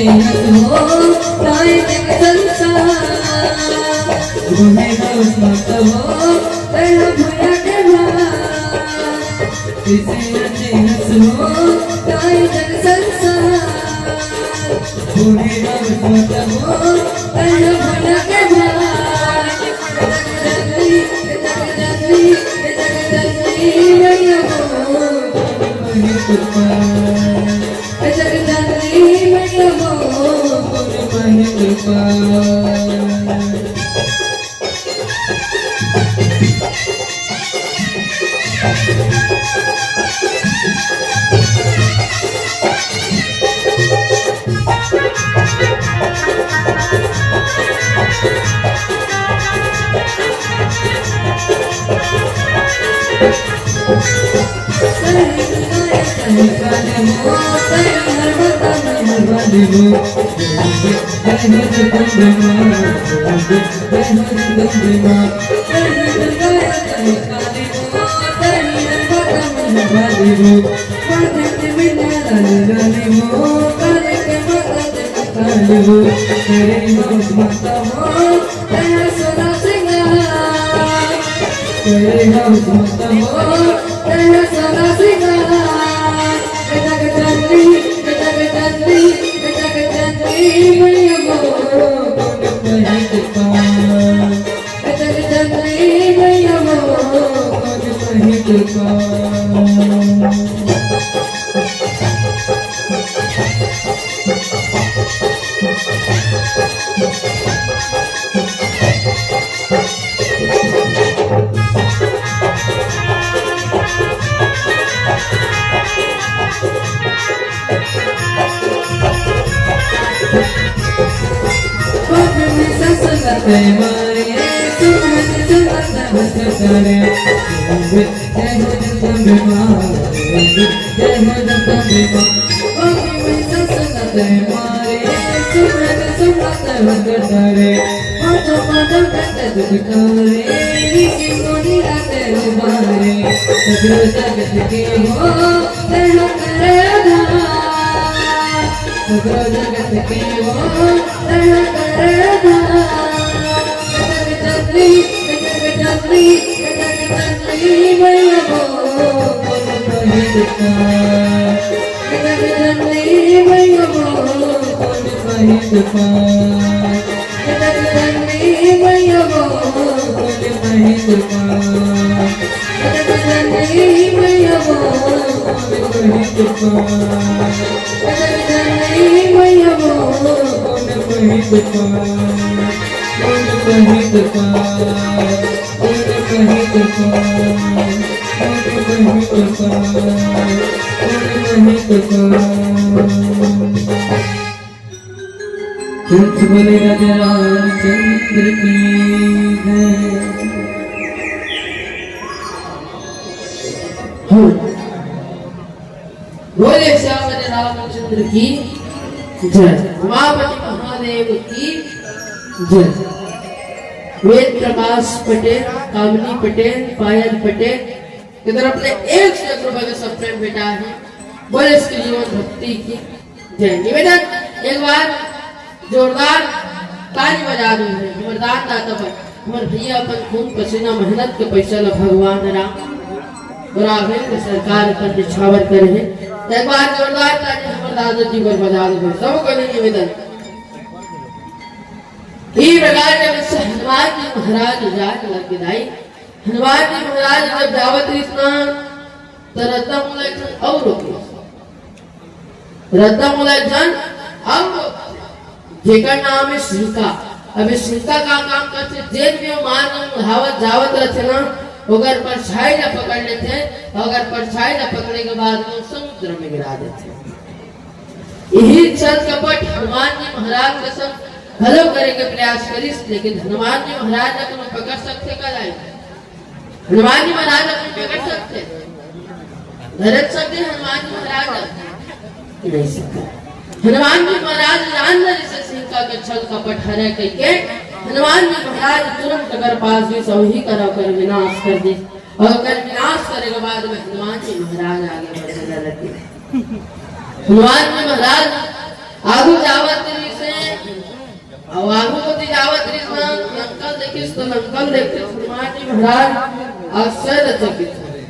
हो ताए जग संसार गुने मत हो तेरा भैया के भाई इसे हो ताए जग संसार गुने मत हो तेरा भैया के भाई जगदंबी मैया हो जगदंबी मैया हो मही कृपा रामचंद्र की बोले श्यामल रामचंद्र की जय। उमापति महादेव की जय। वेद प्रकाश पटेल, कामनी पटेल, पायल पटेल इधर अपने 1 रुपए का सब प्रेम बेटा है। बोले इसके जीवन भक्ति की जय। निवेदन एक बार जोरदार ताली बजा दो वरदान दाता पर हमारे भैया अपन खून पसीना मेहनत के पैसा ला भगवान राम और आगे सरकार पर निछावर करे हैं। एक बार जोरदार ताली हमारे दादाजी पर बजा दो सबको निवेदन। ये प्रकार जब हनुमान जी महाराज जाग लग गिराई हनुमान जी महाराज जब जावत इतना रत्तम उलझन और रत्तम उलझन अब जेकर नाम है सिंका। अब सिंका का काम करते जेल में मार धावत जावत रहते ना अगर परछाई न पकड़ लेते अगर परछाई न पकड़ने के बाद वो समुद्र में गिरा देते। यही चल कपट हनुमान जी महाराज के संग हलो करे के प्रयास करिस लेकिन हनुमान जी महाराज अपने पकड़ सकते का जाए हनुमान जी महाराज अपने पकड़ सकते धरत सकते हनुमान जी महाराज नहीं सकते। हनुमान जी महाराज जानवर से सिंका के छल कपट हरे के हनुमान जी महाराज तुरंत अगर पास भी सही करो कर विनाश कर दे और अगर विनाश करे के बाद में हनुमान जी महाराज आगे बढ़ने लगे। हनुमान जी महाराज आगू जावत रही से और आगू को जावत रही ना लंका देखिस तो लंका देखते हनुमान जी महाराज आश्चर्यचकित हुए।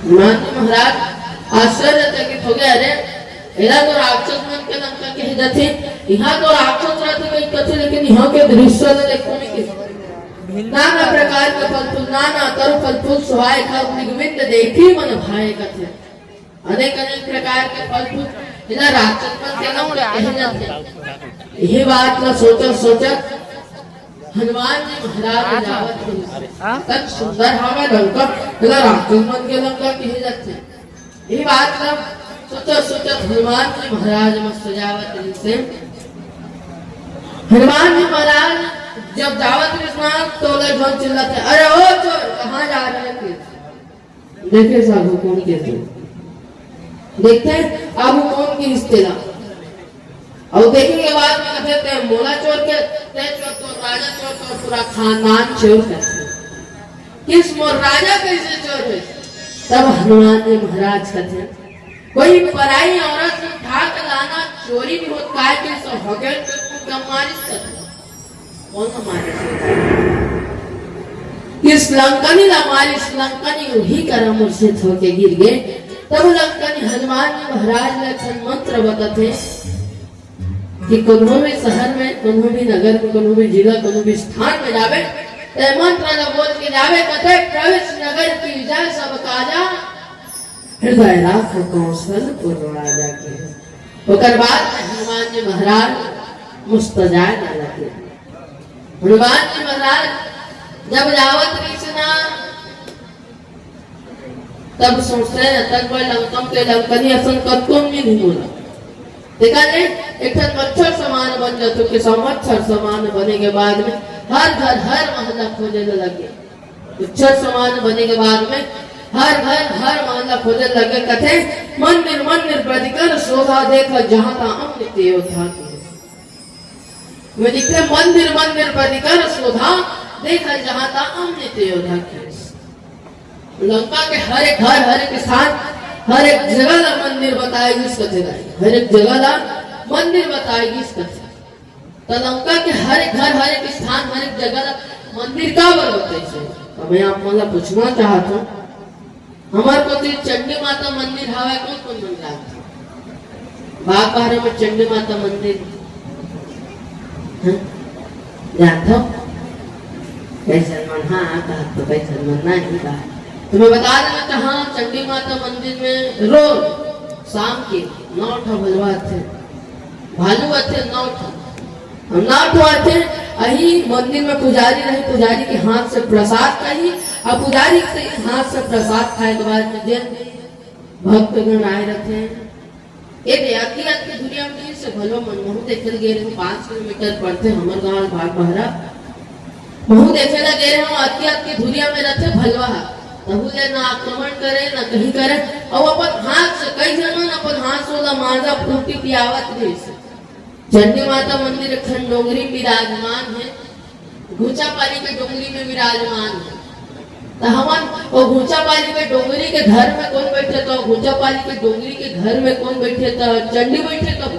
हनुमान जी महाराज आश्चर्यचकित हो गए, अरे एला तो राक्षस मन के लंका के जाते यहाँ तो राक्षस रहते कई कथे, लेकिन यहाँ के दृश्य देखो में के नाना प्रकार के फल फूल नाना तरु फल फूल सुहाए खब निगमित देखी मन भाए कथे, अनेक अनेक प्रकार के फल फूल इधर राक्षस मन के लंका कहे जाते। यही बात का सोचत हनुमान जी महाराज जावत तक सुंदर हवा लंका इधर राक्षस मन के लंका कहे जाते। यही बात का सोचत हनुमान जी महाराज मस्त जावत से हनुमान जी महाराज जब जावत स्नान तो लोग चिल्लाते, अरे ओ चोर कहाँ जा रहे थे। देखे साहब कौन के थे, देखते अब कौन की हिस्सेला और देखने के बाद में कहते हैं मोला चोर के ते चोर तो राजा चोर तो पूरा खानदान चोर कहते, किस मोर राजा कैसे चोर है। तब हनुमान जी महाराज कहते कोई पराई औरत से उठा कर लाना चोरी भी होता है कि सब हगल को मारिश करते कौन हमारे इस लंकनी मारिश लंकनी वही कर मूर्छित होके गिर गए। तब लंकनी हनुमान जी महाराज ने मंत्र बताते कि कोनो भी शहर में कोनो भी नगर में कोनो भी जिला कोनो भी स्थान में जावे ते मंत्र न बोल के जावे कथे प्रवेश नगर की विजय सब काजा हृदय राख कौशल राजा के। ओकर बाद हनुमान जी महाराज मुस्तजाए न लगे। हनुमान जी महाराज जब जावत कृष्णा तब सोचते हैं तक कोई लंकम के लंकनी असन कत्तों में नहीं बोला। देखा ने एक मच्छर समान बन जाते कि मच्छर समान बने के बाद में हर घर हर मोहल्ला खोजने लगे। मच्छर समान बने के बाद में हर घर हर मोहल्ला खोजने लगे। कथे मंदिर मंदिर प्रतिकर शोभा देखा जहाँ था अमृत योद्धा में दिखते मंदिर मंदिर प्रतिकर शोभा देखा जहाँ था अमृत योद्धा की। लंका के हर एक घर हर एक स्थान हर एक जगह ला मंदिर बताएगी इस कथे का, हर एक जगह ला मंदिर बताएगी इस कथे। तो लंका के हर एक घर हर एक स्थान हर एक जगह ला मंदिर का बर बताइए। तो मैं आप मतलब पूछना चाहता हूँ हमारे को तो चंडी माता मंदिर हवा कौन कौन मंदिर आता बाग में चंडी माता मंदिर जानता कैसे मन हाँ कहा तो कैसे मन नहीं कहा। तो मैं बता देना चाहा चंडी माता मंदिर में रोज शाम के 9 भलवा थे भालू थे 9 थे अही मंदिर में पुजारी रहे। पुजारी के हाथ से प्रसाद कही और पुजारी के हाथ से प्रसाद खाए के बाद भक्तगण आए रहते हैं। ये देहाती की दुनिया में से भलो मनमोहन देखे गए 5 किलोमीटर पड़ते हमारे गाँव भाग बहरा महू देखे गए हम अति की दुनिया में रहते भलवा तहुले ना आक्रमण करे ना कहीं करे और अपन हाथ से कई जन अपन हाथ से माजा फूटी पियावत रही। चंडी माता मंदिर खंड डोंगरी विराजमान है, घूचा पाली के डोंगरी में विराजमान है। तो हम वो घूचा पाली के डोंगरी के घर में कौन बैठे तो घूचा पाली के डोंगरी के घर में कौन बैठे तो चंडी बैठे कब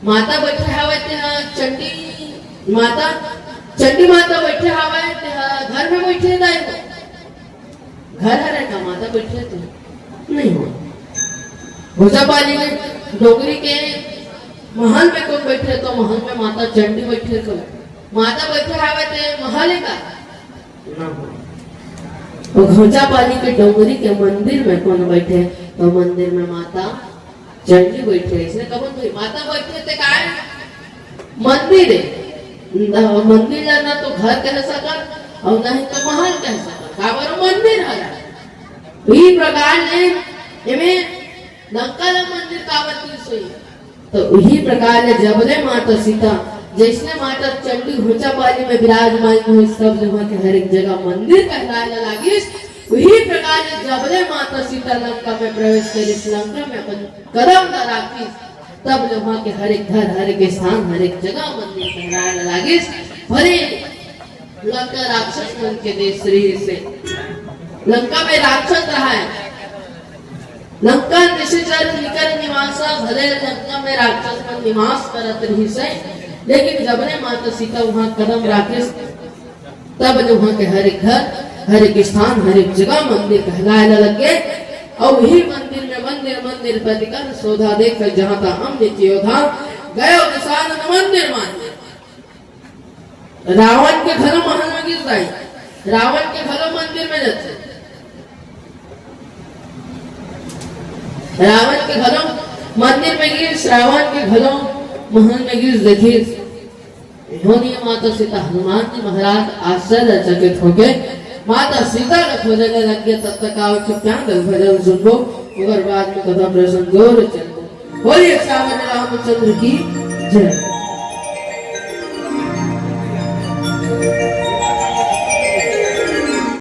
माता बैठे हवा चंडी माता बैठे हवा घर में बैठे घर है का माता बैठे तो नहीं हो। घूचा पाली के डोंगरी के महल में कौन बैठे तो महल में माता चंडी बैठे तो माता बैठे हवा थे महल का ना हो। घोचा पाली के डोंगरी के मंदिर में कौन बैठे तो मंदिर में माता चंडी बैठे। इसलिए कबन भाई माता बैठे थे का मंदिर मंदिर जाना तो घर कह सकत और नहीं तो महल कह सकत का बरो मंदिर है। इसी प्रकार ने इमें लंका मंदिर कावती सोई तो उही प्रकार ने जबले माता सीता जैसे माता चंडी घोचा पाली में विराजमान हुई सब जगह के हर एक जगह मंदिर कहलाने लगी। वही प्रकार ने जबले माता सीता लंका में प्रवेश करी लंका में अपन कदम न राखी तब वहाँ के हर एक घर हर एक स्थान हर एक जगह मंदिर कहलाने लगी। भले लंका राक्षस मन के देश शरीर से लंका में राक्षस रहा है लंका निशाचर निकर निवासा भले लंका में राक्षस मन निवास करत रही से, लेकिन जब ने माता सीता वहां कदम राखे तब ने वहां के हर एक घर, हर एक स्थान, हर एक जगह मंदिर कहलाए लगे। और वही मंदिर में मंदिर प्रतिकर शोधा देख जहां था हम नित्योधा गयो किसान मंदिर मान रावण के घर महल में गिर जाए, रावण के घर मंदिर में जाते, रावण के घरों मंदिर में गिर, रावण के घरों महल में गिर देखिए। माता सीता हनुमान जी महाराज आश्चर्यचकित होके माता सीता का खोजने लगे। तब तक आओ क्या भजन सुनो, मगर बाद में कथा प्रसंग और चल बोलिए श्याम रामचंद्र की जय।